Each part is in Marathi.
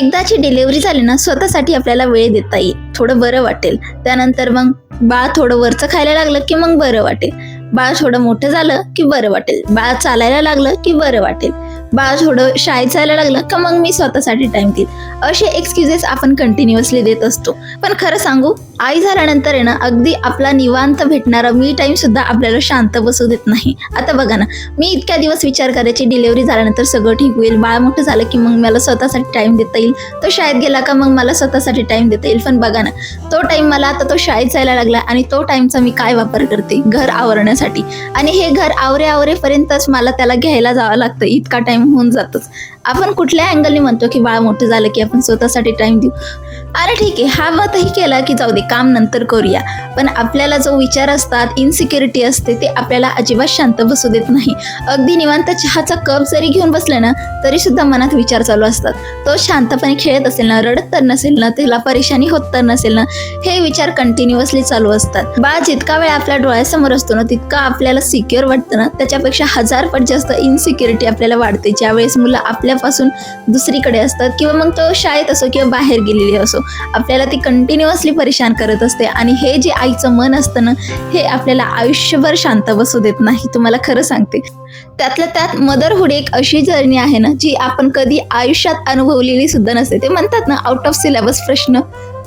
एकदाची डिलिव्हरी झाली ना, स्वतःसाठी आपल्याला वेळ देता येईल, थोडं बरं वाटेल. त्यानंतर मग बाळ थोडं वरचं खायला लागलं की मग बरं वाटेल. बाळ थोडं मोठं झालं की बरं वाटेल. बाळ चालायला लागलं की बरं वाटेल. बाळ थोडं शाळेत जायला लागलं का मग मी स्वतःसाठी टाइम देईल. असे एक्सक्युजेस आपण कंटिन्युअसली देत असतो. पण खरं सांगू, आई झाल्यानंतर आहे ना, अगदी आपला निवांत भेटणारा मी टाइम सुद्धा आपल्याला शांत बसू देत नाही. आता बघा ना, मी इतक्या दिवस विचार करायची डिलिव्हरी झाल्यानंतर सगळं ठीक होईल, बाळ मोठं झालं की मग मला स्वतःसाठी टाइम देता येईल, तो शाळेत गेला का मग मला स्वतःसाठी टाइम देता येईल. पण बघा ना, तो टाइम मला आता तो शाळेत जायला लागला आणि तो टाइमचा मी काय वापर करते, घर आवरण्यासाठी. आणि हे घर आवरेपर्यंतच मला त्याला घ्यायला जावं लागतं, इतका टाइम होऊन जातोच. आपण कुठल्या अँगलने म्हणतो की बाळ मोठं झालं की आपण स्वतःसाठी टाइम देऊ. अरे ठीक आहे, हा मतही केला की जाऊ दे, काम नंतर करूया. पण आपल्याला जो विचार असतात, इन्सिक्युरिटी असते, ते आपल्याला अजिबात शांत बसू देत नाही. अगदी निवांत चहाचा कप जरी घेऊन बसले ना, तरी सुद्धा मनात विचार चालू असतात. तो शांतपणे खेळत असेल ना, रडत तर नसेल ना, त्याला परेशानी होत तर नसेल ना, हे विचार कंटिन्युअसली चालू असतात. बाळ जितका वेळ आपल्या डोळ्यासमोर असतो ना, तितका आपल्याला सिक्युअर वाटतं ना, त्याच्यापेक्षा 1000 पट जास्त इन्सिक्युरिटी आपल्याला वाढते ज्यावेळेस मुलं आपल्यापासून दुसरीकडे असतात, किंवा मग तो शाळेत असो किंवा बाहेर गेलेली असो, आपल्याला ती कंटिन्युअसली परेशान करत असते. आणि हे जे आईचं मन असतं ना, हे आपल्याला आयुष्यभर शांत बसू देत नाही, तुम्हाला खरं सांगते. त्यातल्या त्यात मदरहुड एक अशी जर्नी आहे ना, जी आपण कधी आयुष्यात अनुभवलेली सुद्धा नसते. ते म्हणतात ना, आउट ऑफ सिलेबस प्रश्न,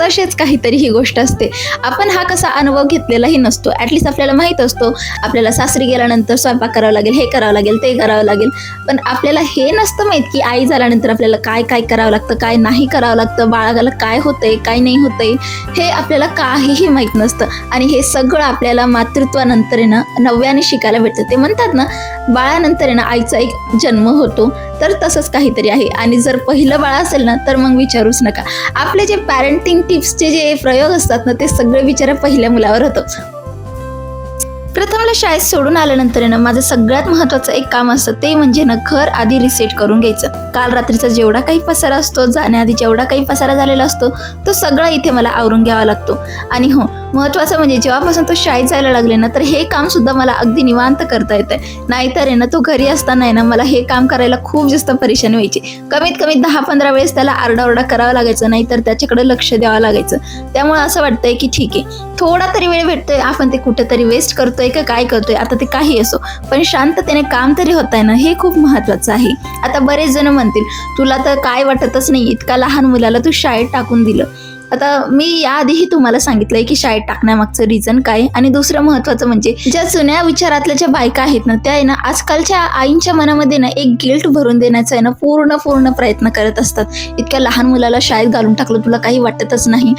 तसेच काहीतरी ही गोष्ट असते. आपण हा कसा अनुभव घेतलेलाही नसतो. ॲटलिस्ट आपल्याला माहीत असतो आपल्याला सासरी गेल्यानंतर स्वयंपाक करावं लागेल, हे करावं लागेल, ते करावं लागेल. पण आपल्याला हे नसतं माहीत की आई झाल्यानंतर आपल्याला काय काय करावं लागतं, काय नाही करावं लागतं, बाळाला काय होतंय, काय नाही होतंय, हे आपल्याला काहीही माहीत नसतं. आणि हे सगळं आपल्याला मातृत्वानंतर आहे ना, नव्याने शिकायला भेटतं. ते म्हणतात ना, बाळानंतर आहे ना, आईचा एक जन्म होतो, तर तसंच काहीतरी आहे. आणि जर पहिलं बाळ असेल ना, तर मग विचारूच नका. आपले जे पॅरेंटिंग टिप्सचे जे प्रयोग असतात ना, ते सगळे विचार पहिल्या मुलावर होतं. प्रथमला शाळेत सोडून आल्यानंतर ना, माझं सगळ्यात महत्त्वाचं एक काम असतं, ते म्हणजे ना, घर आधी रिसेट करून घ्यायचं. काल रात्रीचा जेवढा काही पसारा असतो, जाण्याआधी जेवढा काही पसारा झालेला असतो, तो सगळा इथे मला आवरून घ्यावा लागतो. आणि हो, महत्त्वाचं म्हणजे जेव्हापासून तो शाळेत जायला लागले ना, तर हे काम सुद्धा मला अगदी निवांत करता येतंय. नाहीतर आहे ना, तो घरी असताना आहे ना, मला हे काम करायला खूप जास्त परेशानी व्हायची. कमीत कमी 10-15 वेळेस त्याला आरडाओरडा करावा लागायचं, नाहीतर त्याच्याकडे लक्ष द्यावं लागायचं. त्यामुळे असं वाटतंय की ठीक आहे, थोडा तरी वेळ भेटतोय, आपण ते कुठेतरी वेस्ट करतोय का काय करतोय, आता ते काही असो, पण शांततेने काम तरी होत आहे ना, हे खूप महत्त्वाचं आहे. आता बरेच जण म्हणतील, तुला तर काय वाटतच नाही, इतका लहान मुलाला तू शाळेत टाकून दिलं. आता मी याआधीही तुम्हाला सांगितलंय की शाळेत टाकण्यामागचं रिझन काय. आणि दुसरं महत्त्वाचं म्हणजे, ज्या जुन्या विचारातल्या ज्या बायका आहेत ना, त्या आहे ना, आजकालच्या आईंच्या मनामध्ये ना एक गिल्ट भरून देण्याचा आहे ना, पूर्ण प्रयत्न करत असतात. इतक्या लहान मुलाला शाळेत घालून टाकलं, तुला काही वाटतच नाही.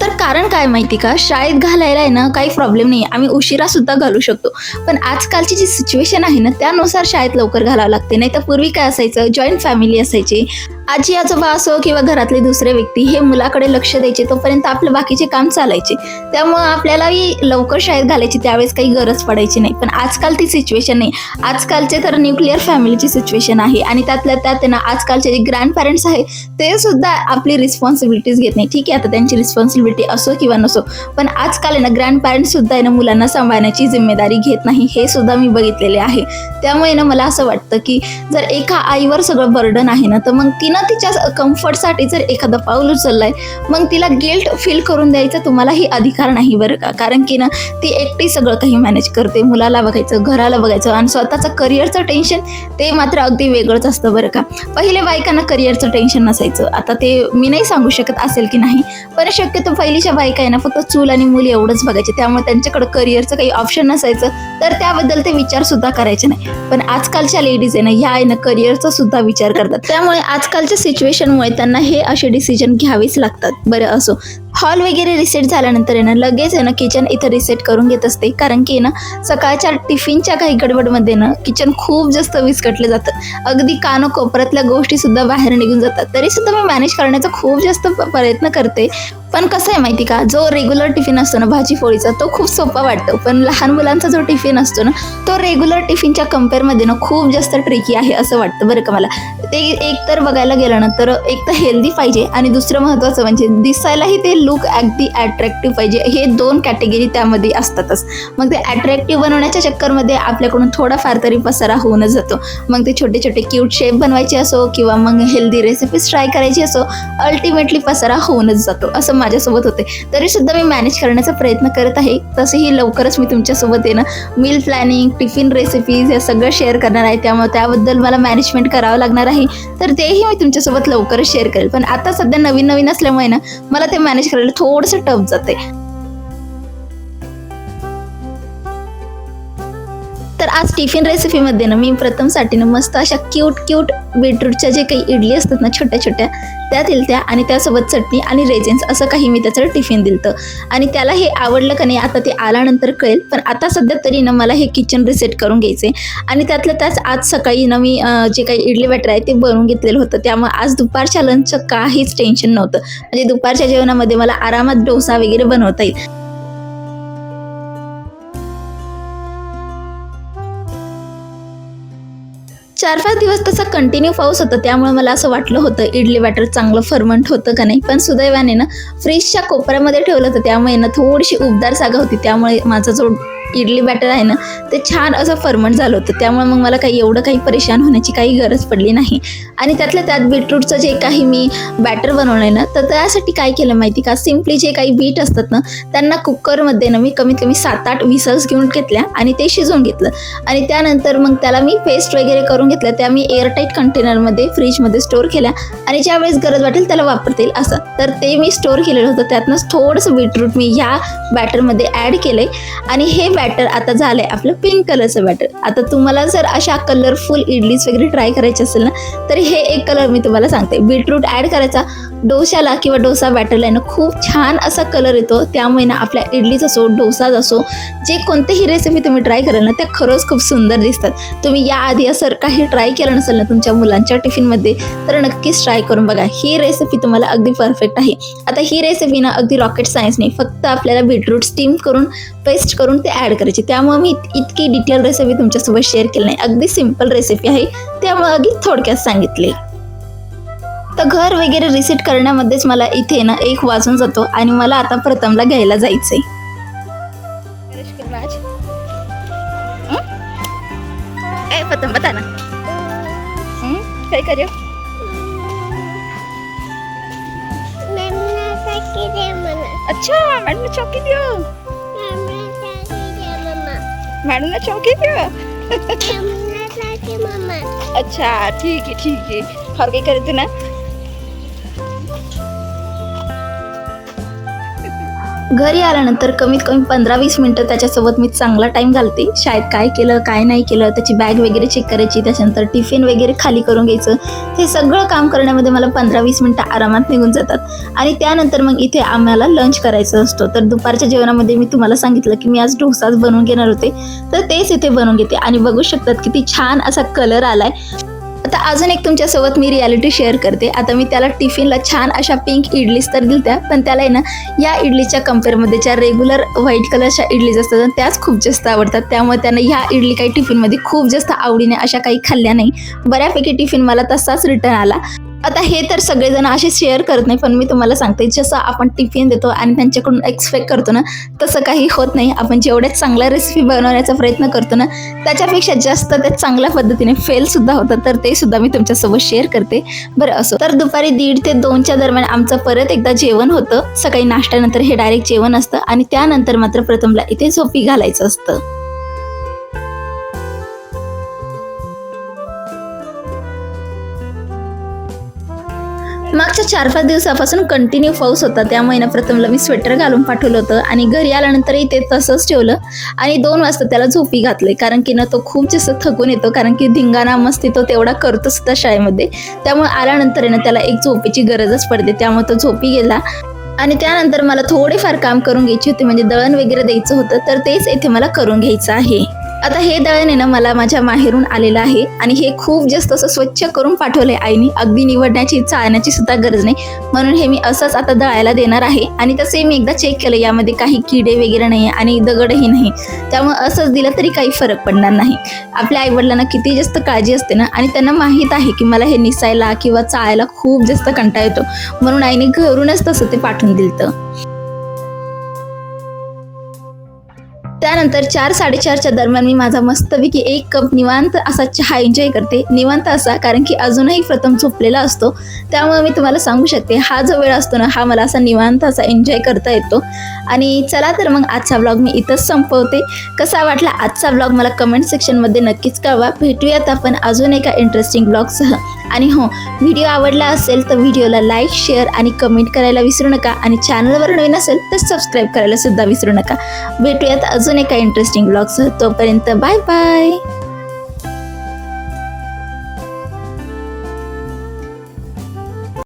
तर कारण काय माहिती का, शाळेत घालायला आहे ना, काही प्रॉब्लेम नाही, आम्ही उशिरा सुद्धा घालू शकतो. पण आजकालची जी सिच्युएशन आहे ना, त्यानुसार शाळेत लवकर घालावं लागते. नाही तर पूर्वी काय असायचं, जॉईंट फॅमिली असायची, आजी आजोबा असो किंवा घरातले दुसरे व्यक्ती हे मुलाकडे लक्ष द्यायचे, तोपर्यंत आपलं बाकीचे काम चालायचे. त्यामुळं आपल्यालाही लवकर शाळेत घालायची त्यावेळेस काही गरज पडायची नाही. पण आजकाल ती सिच्युएशन नाही. आजकालचे तर न्यूक्लिअर फॅमिलीची सिच्युएशन आहे. आणि त्यातल्या त्यात ना, आजकालचे जे ग्रँड पॅरेंट्स आहेत, ते सुद्धा आपली रिस्पॉन्सिबिलिटीज घेत नाही. ठीक आहे, आता त्यांची रिस्पॉन्सिबिलिटी असो किंवा नसो, पण आजकाल आहे ना, ग्रँड पॅरेंट्स सुद्धा आहे ना, मुलांना सांभाळण्याची जिम्मेदारी घेत नाही. हे सुद्धा मी बघितलेले आहे. त्यामुळे ना, मला असं वाटतं की जर एका आईवर सगळं बर्डन आहे ना, तर मग तिनं तिच्या कम्फर्टसाठी जर एखादा पाऊल उचललाय, मग तिला गिल्ट फील करून द्यायचा तुम्हालाही अधिकार नाही बरं का. कारण की ना, ती एकटी सगळं काही मॅनेज करते. मुलाला बघायचं, घराला बघायचं, आणि स्वतःचं करिअरचं टेन्शन ते मात्र अगदी वेगळंच असतं बरं का. पहिले बायकांना करिअरचं टेन्शन नसायचं. आता ते मी नाही सांगू शकत असेल की नाही, पण शक्यतो पहिलीच्या बायका आहे ना, फक्त चूल आणि मूल एवढंच बघायचे. त्यामुळे त्यांच्याकडे करिअरचं काही ऑप्शन नसायचं, तर त्याबद्दल ते विचार सुद्धा करायचे नाही. पण आजकालच्या लेडीज आहे ना, ह्या आहे ना, करिअरचा सुद्धा विचार करतात. त्यामुळे आजकालच्या सिच्युएशनमुळे त्यांना हे असे डिसिजन घ्यावेच लागतात. बरं असो, हॉल वगैरे रिसेट झाल्यानंतर आहे ना, लगेच आहे ना, किचन इथं रिसेट करून घेत असते. कारण की ना, सकाळच्या टिफिनच्या काही गडबडमध्ये ना, किचन खूप जास्त विस्कटलं जातं. अगदी कानकोपऱ्यातल्या गोष्टी सुद्धा बाहेर निघून जातात. तरी सुद्धा मी मॅनेज करण्याचा खूप जास्त प्रयत्न करते. पण कसं आहे माहिती का, जो रेग्युलर टिफिन असतो ना भाजी पोळीचा तो खूप सोपा वाटतो, पण लहान मुलांचा जो टिफिन असतो ना तो रेग्युलर टिफिनच्या कम्पेअरमध्ये ना खूप जास्त ट्रिकी आहे असं वाटतं बरं का मला. ते एक तर बघायला गेलं ना तर एक तर हेल्दी पाहिजे आणि दुसरं महत्त्वाचं म्हणजे दिसायलाही ते लुक अगदी अट्रॅक्टिव्ह पाहिजे. हे 2 कॅटेगरी त्यामध्ये असतातच. मग ते अट्रॅक्टिव्ह बनवण्याच्या चक्करमध्ये आपल्याकडून थोडाफार तरी पसारा होऊनच जातो. मग ते छोटे छोटे क्यूट शेप बनवायचे असो किंवा मग हेल्दी रेसिपीज ट्राय करायची असो, अल्टिमेटली पसारा होऊनच जातो. असं माझ्यासोबत होते. तरी सुद्धा मी मॅनेज करण्याचा प्रयत्न करत आहे. तसेही लवकरच मी तुमच्यासोबत मील प्लॅनिंग, टिफिन रेसिपीज हे सगळं शेअर करणार आहे. त्यामुळे त्याबद्दल मला मॅनेजमेंट करावं लागणार आहे, तर तेही मी तुमच्यासोबत लवकरच शेअर करेल. पण आता सध्या नवीन असल्यामुळे ना मला ते मॅनेज करायला थोडंसं टफ जाते. तर आज टिफिन रेसिपीमध्ये ना मी प्रथमसाठी ना मस्त अशा क्यूट बीटरूटच्या जे काही इडली असतात ना छोट्या छोट्या त्या दिलत्या आणि त्यासोबत चटणी आणि रेजिन्स असं काही मी त्याचं टिफिन दिलतं. आणि त्याला हे आवडलं का नाही आता ते आल्यानंतर कळेल. पण आता सध्या तरी ना मला हे किचन रिसेट करून घ्यायचे आणि त्यातलं त्याच आज सकाळी ना मी जे काही इडली बॅटर आहे ते बनवून घेतलेलं होतं. त्यामुळे आज दुपारच्या लंचचं काहीच टेन्शन नव्हतं. म्हणजे दुपारच्या जेवणामध्ये मला आरामात डोसा वगैरे बनवता येईल. 4-5 दिवस तसा कंटिन्यू पाऊस होता, त्यामुळे मला असं वाटलं होतं इडली बॅटर चांगलं फर्मंट होतं का नाही. पण सुदैवाने ना फ्रीजच्या कोपऱ्यामध्ये ठेवलं होतं, त्यामुळे ना थोडीशी उबदार जागा होती. त्यामुळे माझा जो इडली बॅटर आहे ना ते छान असं फर्मंट झालं होतं. त्यामुळे मग मला एवढं काही परेशान होण्याची काही गरज पडली नाही. आणि त्यातल्या त्यात बीटरूटचं जे काही मी बॅटर बनवलं आहे ना तर त्यासाठी काय केलं माहिती का, सिम्पली जे काही बीट असतात ना त्यांना कुकरमध्ये ना मी कमीत कमी 7-8 विसल्स घेऊन घेतल्या आणि ते शिजवून घेतलं. आणि त्यानंतर मग त्याला मी पेस्ट वगैरे करून घेतल्या. त्या मी एअरटाईट कंटेनरमध्ये फ्रीजमध्ये स्टोअर केल्या आणि ज्यावेळेस गरज वाटेल त्याला वापरता येईल असं. तर ते मी स्टोअर केलेलं होतं. त्यातनंच थोडंसं बीटरूट मी ह्या बॅटरमध्ये ॲड केलं आहे आणि हे बॅटर आता झालं आहे आपलं पिंक कलरचं बॅटर. आता तुम्हाला जर अशा कलरफुल इडलीज वगैरे ट्राय करायची असेल ना तर हे एक कलर मी तुम्हाला सांगते, बीटरूट ॲड करायचा डोशाला किंवा डोसा बॅटरला ना खूप छान असा कलर येतो. त्यामुळे ना आपल्या इडलीच असो डोसाच असो जे कोणतेही रेसिपी तुम्ही ट्राय कराल ना त्या खरंच खूप सुंदर दिसतात. तुम्ही याआधी असं काही ट्राय केलं नसेल ना तुमच्या मुलांच्या टिफिनमध्ये तर नक्कीच ट्राय करून बघा. ही रेसिपी तुम्हाला अगदी परफेक्ट आहे. आता ही रेसिपी ना अगदी रॉकेट सायन्स नाही, फक्त आपल्याला बीटरूट स्टीम करून पेस्ट करून ते ॲड करायचे. त्यामुळे मी इतकी डिटेल रेसिपी तुमच्यासोबत शेअर केली नाही. अगदी सिम्पल रेसिपी आहे, त्यामुळे अगदी थोडक्यात सांगितले. तर घर वगैरे रिसेट करण्यामध्येच मला इथे ना 1 वाजून जातो आणि मला आता प्रथमला घ्यायला जायचंय. प्रथम बता ना काय करूया. अच्छा मॅडम चौकी दियो, मॅडम चौकी दियो. अच्छा ठीक आहे फार काही करायचं ना. घरी आल्यानंतर कमीत कमी 15-20 मिनटं त्याच्यासोबत मी चांगला टाईम घालते. शाळेत काय केलं काय नाही केलं त्याची बॅग वगैरे चेक करायची, त्याच्यानंतर टिफिन वगैरे खाली करून घ्यायचं. हे सगळं काम करण्यामध्ये मला 15-20 मिनटं आरामात निघून जातात. आणि त्यानंतर मग इथे आम्हाला लंच करायचं असतो. तर दुपारच्या जेवणामध्ये मी तुम्हाला सांगितलं की मी आज डोसाच बनवून घेणार होते, तर तेच इथे बनवून घेते. आणि बघू शकतात किती छान असा कलर आलाय. आता अजून एक तुमच्यासोबत मी रियालिटी शेअर करते. आता मी त्याला टिफिनला छान अशा पिंक इडलीज तर दिलत्या, पण त्याला आहे ना या इडलीच्या कम्पेअरमध्ये ज्या रेग्युलर व्हाईट कलरच्या इडलीज असतात त्याच खूप जास्त आवडतात. त्यामुळे त्यानं ह्या इडली काही टिफिनमध्ये खूप जास्त आवडीने अशा काही खाल्ल्या नाही. बऱ्यापैकी टिफिन मला तसाच रिटर्न आला. आता हे तर सगळेजण असे शेअर करत नाही, पण मी तुम्हाला सांगते जसं आपण टिफिन देतो आणि त्यांच्याकडून एक्सपेक्ट करतो ना तसं काही होत नाही. आपण जेवढ्या चांगल्या रेसिपी बनवण्याचा प्रयत्न करतो ना त्याच्यापेक्षा जास्त ते चांगल्या पद्धतीने फेलसुद्धा होतात. तर ते सुद्धा मी तुमच्यासोबत शेअर करते. बरं असो, तर दुपारी 1:30 ते 2च्या दरम्यान आमचं परत एकदा जेवण होतं. सकाळी नाश्त्यानंतर हे डायरेक्ट जेवण असतं आणि त्यानंतर मात्र प्रथमला इथे झोपी घालायचं असतं. मागच्या 4-5 दिवसापासून कंटिन्यू पाऊस होता, त्यामुळे ना प्रथमला मी स्वेटर घालून पाठवलं होतं आणि घरी आल्यानंतरही ते तसंच ठेवलं आणि 2 वाजता त्याला झोपी घातले. कारण की ना तो खूप जास्त थकून येतो, कारण की धिंगाणा मस्ती तो तेवढा करतो सुद्धा शाळेमध्ये. त्यामुळे आल्यानंतर ना त्याला एक झोपेची गरजच पडते. त्यामुळे तो झोपी गेला आणि त्यानंतर मला थोडेफार काम करून घ्यायची होती, म्हणजे दळण वगैरे द्यायचं होतं, तर तेच इथे मला करून घ्यायचं आहे. आता हे दळण आहे ना मला माझ्या माहेरून आलेलं आहे आणि हे खूप जास्त असं स्वच्छ करून पाठवलंय आईने. अगदी निवडण्याची चाळण्याची सुद्धा गरज नाही, म्हणून हे मी असंच आता दळायला देणार आहे. आणि तसे मी एकदा चेक केलं, यामध्ये काही किडे वगैरे नाही आणि दगडही नाही, त्यामुळे असंच दिलं तरी काही फरक पडणार नाही. आपल्या आईवडिलांना किती जास्त काळजी असते ना, आणि त्यांना माहीत आहे की मला हे निसायला किंवा चाळायला खूप जास्त कंटाळा येतो, म्हणून आईने घरूनच तसं ते पाठवून दिलं. त्यानंतर 4-4:30च्या दरम्यान मी माझा मस्तपैकी 1 कप निवांत असा चहा एन्जॉय करते. निवांत असा कारण की अजूनही प्रथम झोपलेला असतो, त्यामुळे मी तुम्हाला सांगू शकते हा जो वेळ असतो ना, हा मला असा निवांत असा एन्जॉय करता येतो. आणि चला तर मग आजचा व्लॉग मी इथंच संपवते. कसा वाटला आजचा व्लॉग मला कमेंट सेक्शनमध्ये नक्कीच कळवा. भेटूयात आपण अजून एका इंटरेस्टिंग व्लॉगसह. आणि हो, व्हिडिओ आवडला असेल तर व्हिडिओला लाईक, शेअर आणि कमेंट करायला विसरू नका. आणि चॅनलवर नवीन असेल तर सबस्क्राईब करायला सुद्धा विसरू नका. भेटूयात अजून एका इंटरेस्टिंग व्लॉगसह. तोपर्यंत बाय बाय.